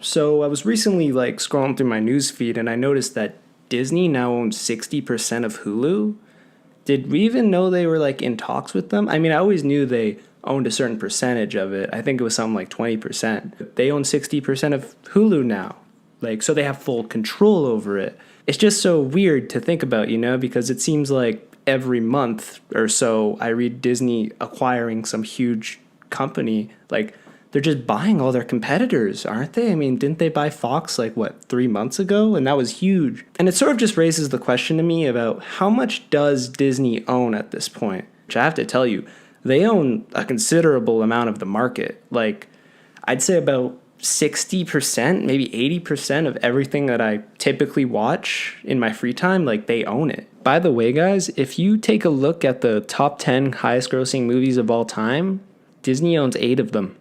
So I was recently like scrolling through my news feed and I noticed that Disney now owns 60% of Hulu. Did we even know they were like in talks with them? I mean, I always knew they owned a certain percentage of it. I think it was something like 20%. They own 60% of Hulu now. Like, so they have full control over it. It's just so weird to think about, because it seems like every month or so I read Disney acquiring some huge company. Like, they're just buying all their competitors, aren't they? I mean, didn't they buy Fox like, what, 3 months ago? And that was huge. And it sort of just raises the question to me about how much does Disney own at this point? Which I have to tell you, they own a considerable amount of the market. Like, I'd say about 60%, maybe 80% of everything that I typically watch in my free time, like, they own it. By the way, guys, if you take a look at the top 10 highest grossing movies of all time, Disney owns 8 of them.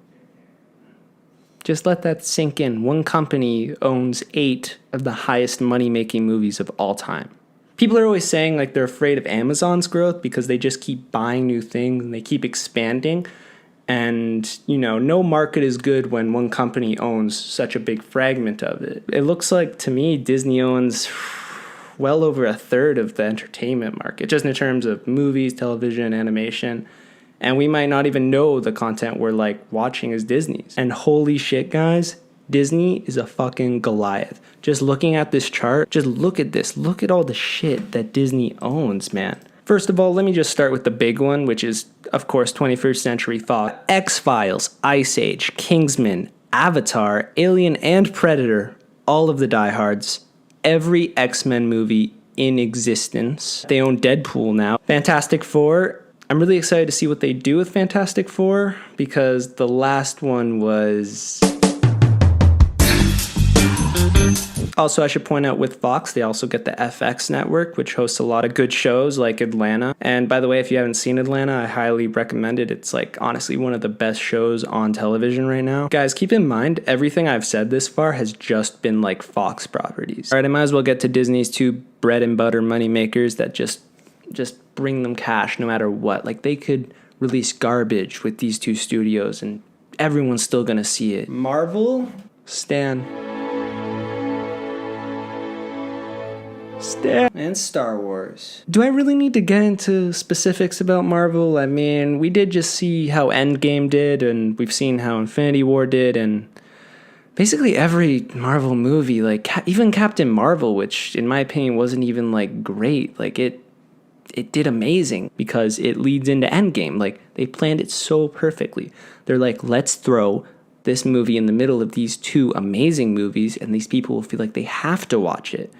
Just let that sink in. One company owns 8 of the highest money-making movies of all time. People are always saying like they're afraid of Amazon's growth because they just keep buying new things and they keep expanding. And, no market is good when one company owns such a big fragment of it. It looks like, to me, Disney owns well over a third of the entertainment market, just in terms of movies, television, animation. And we might not even know the content we're like watching is Disney's. And holy shit, guys, Disney is a fucking Goliath. Just looking at this chart, just look at this. Look at all the shit that Disney owns, man. First of all, let me just start with the big one, which is, of course, 21st Century Fox. X-Files, Ice Age, Kingsman, Avatar, Alien, and Predator. All of the diehards. Every X-Men movie in existence. They own Deadpool now. Fantastic Four. I'm really excited to see what they do with Fantastic Four because the last one was... Also, I should point out with Fox, they also get the FX network, which hosts a lot of good shows like Atlanta. And by the way, if you haven't seen Atlanta, I highly recommend it. It's like honestly one of the best shows on television right now. Guys, keep in mind, everything I've said this far has just been like Fox properties. All right, I might as well get to Disney's 2 bread and butter money makers that just bring them cash no matter what. Like, they could release garbage with these 2 studios and everyone's still gonna see it. Marvel, Stan, and Star Wars. Do I really need to get into specifics about Marvel? I mean, we did just see how Endgame did, and we've seen how Infinity War did, and basically every Marvel movie, like even Captain Marvel, which in my opinion wasn't even like great, like it did amazing because it leads into Endgame. Like, they planned it so perfectly. They're like, let's throw this movie in the middle of these 2 amazing movies and these people will feel like they have to watch it.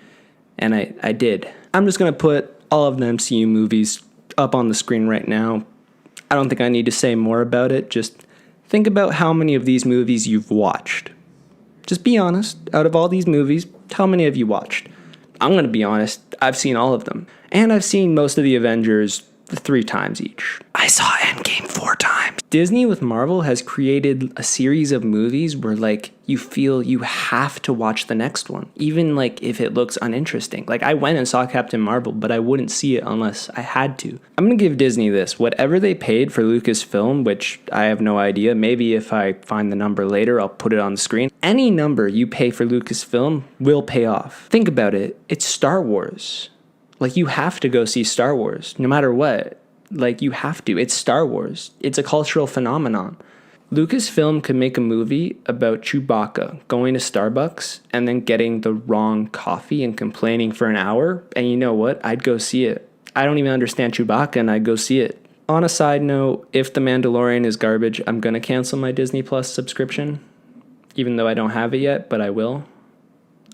And I did. I'm just going to put all of the MCU movies up on the screen right now. I don't think I need to say more about it. Just think about how many of these movies you've watched. Just be honest. Out of all these movies, how many have you watched? I'm going to be honest. I've seen all of them. And I've seen most of the Avengers 3 times each. I saw Endgame 4 times. Disney with Marvel has created a series of movies where like you feel you have to watch the next one, even like if it looks uninteresting. Like, I went and saw Captain Marvel, but I wouldn't see it unless I had to. I'm gonna give Disney this. Whatever they paid for Lucasfilm, which I have no idea, maybe if I find the number later, I'll put it on the screen. Any number you pay for Lucasfilm will pay off. Think about it. It's Star Wars. Like, you have to go see Star Wars, no matter what. Like, you have to. It's Star Wars. It's a cultural phenomenon. Lucasfilm could make a movie about Chewbacca going to Starbucks and then getting the wrong coffee and complaining for an hour. And you know what? I'd go see it. I don't even understand Chewbacca, and I'd go see it. On a side note, if The Mandalorian is garbage, I'm going to cancel my Disney Plus subscription. Even though I don't have it yet, but I will.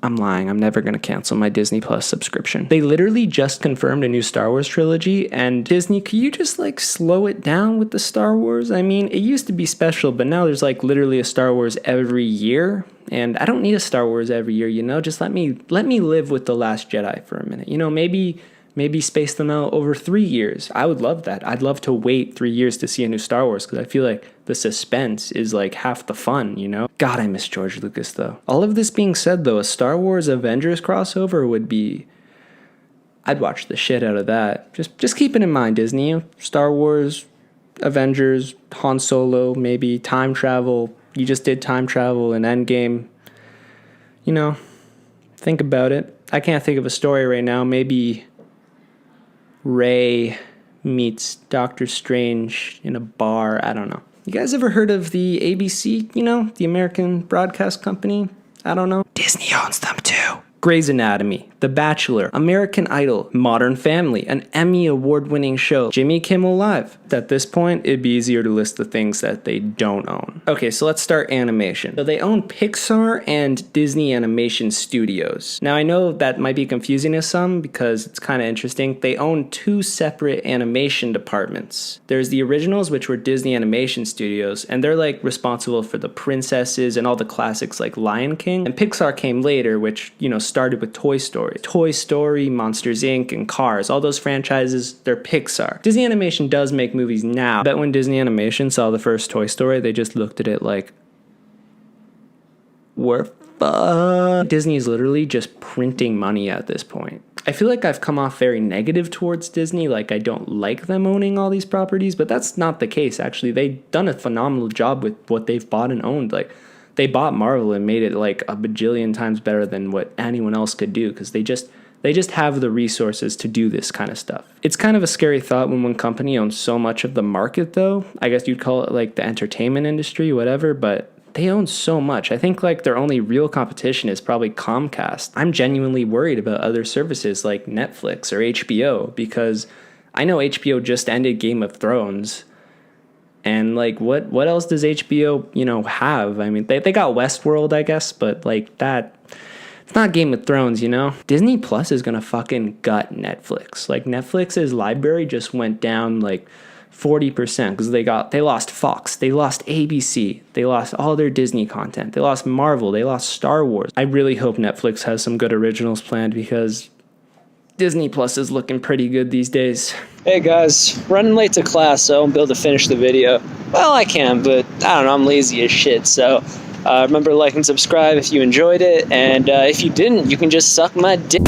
I'm lying. I'm never going to cancel my Disney Plus subscription. They literally just confirmed a new Star Wars trilogy, and Disney, can you just like slow it down with the Star Wars? I mean, it used to be special, but now there's like literally a Star Wars every year, and I don't need a Star Wars every year, Just let me live with The Last Jedi for a minute. Maybe space them out over 3 years. I would love that. I'd love to wait 3 years to see a new Star Wars because I feel like the suspense is like half the fun, God, I miss George Lucas, though. All of this being said, though, a Star Wars Avengers crossover would be... I'd watch the shit out of that. Just keep it in mind, Disney. Star Wars, Avengers, Han Solo, maybe time travel. You just did time travel in Endgame. You know, think about it. I can't think of a story right now. Maybe Ray meets Doctor Strange in a bar. I don't know. You guys ever heard of the ABC, the American Broadcast Company? I don't know. Disney owns them too. Grey's Anatomy, The Bachelor, American Idol, Modern Family, an Emmy award-winning show, Jimmy Kimmel Live. At this point, it'd be easier to list the things that they don't own. Okay, so let's start animation. So they own Pixar and Disney Animation Studios. Now I know that might be confusing to some because it's kind of interesting. They own two separate animation departments. There's the originals, which were Disney Animation Studios, and they're like responsible for the princesses and all the classics like Lion King. And Pixar came later, which, started with Toy Story. Toy Story, Monsters Inc., and Cars. All those franchises, they're Pixar. Disney Animation does make movies now. I bet when Disney Animation saw the first Toy Story, they just looked at it like, we're fucked. Disney is literally just printing money at this point. I feel like I've come off very negative towards Disney, like I don't like them owning all these properties, but that's not the case, actually. They've done a phenomenal job with what they've bought and owned. Like, they bought Marvel and made it like a bajillion times better than what anyone else could do because they just have the resources to do this kind of stuff. It's kind of a scary thought when one company owns so much of the market, though. I guess you'd call it like the entertainment industry, whatever, but they own so much. I think like their only real competition is probably Comcast. I'm genuinely worried about other services like Netflix or HBO because I know HBO just ended Game of Thrones. And like, what else does HBO, have? I mean, they got Westworld, I guess, but like that, it's not Game of Thrones, Disney Plus is gonna fucking gut Netflix. Like Netflix's library just went down like 40% because they lost Fox, they lost ABC, they lost all their Disney content, they lost Marvel, they lost Star Wars. I really hope Netflix has some good originals planned because Disney Plus is looking pretty good these days. Hey guys, running late to class, so I won't be able to finish the video. Well, I can, but I don't know, I'm lazy as shit, so remember to like and subscribe if you enjoyed it, and if you didn't, you can just suck my dick.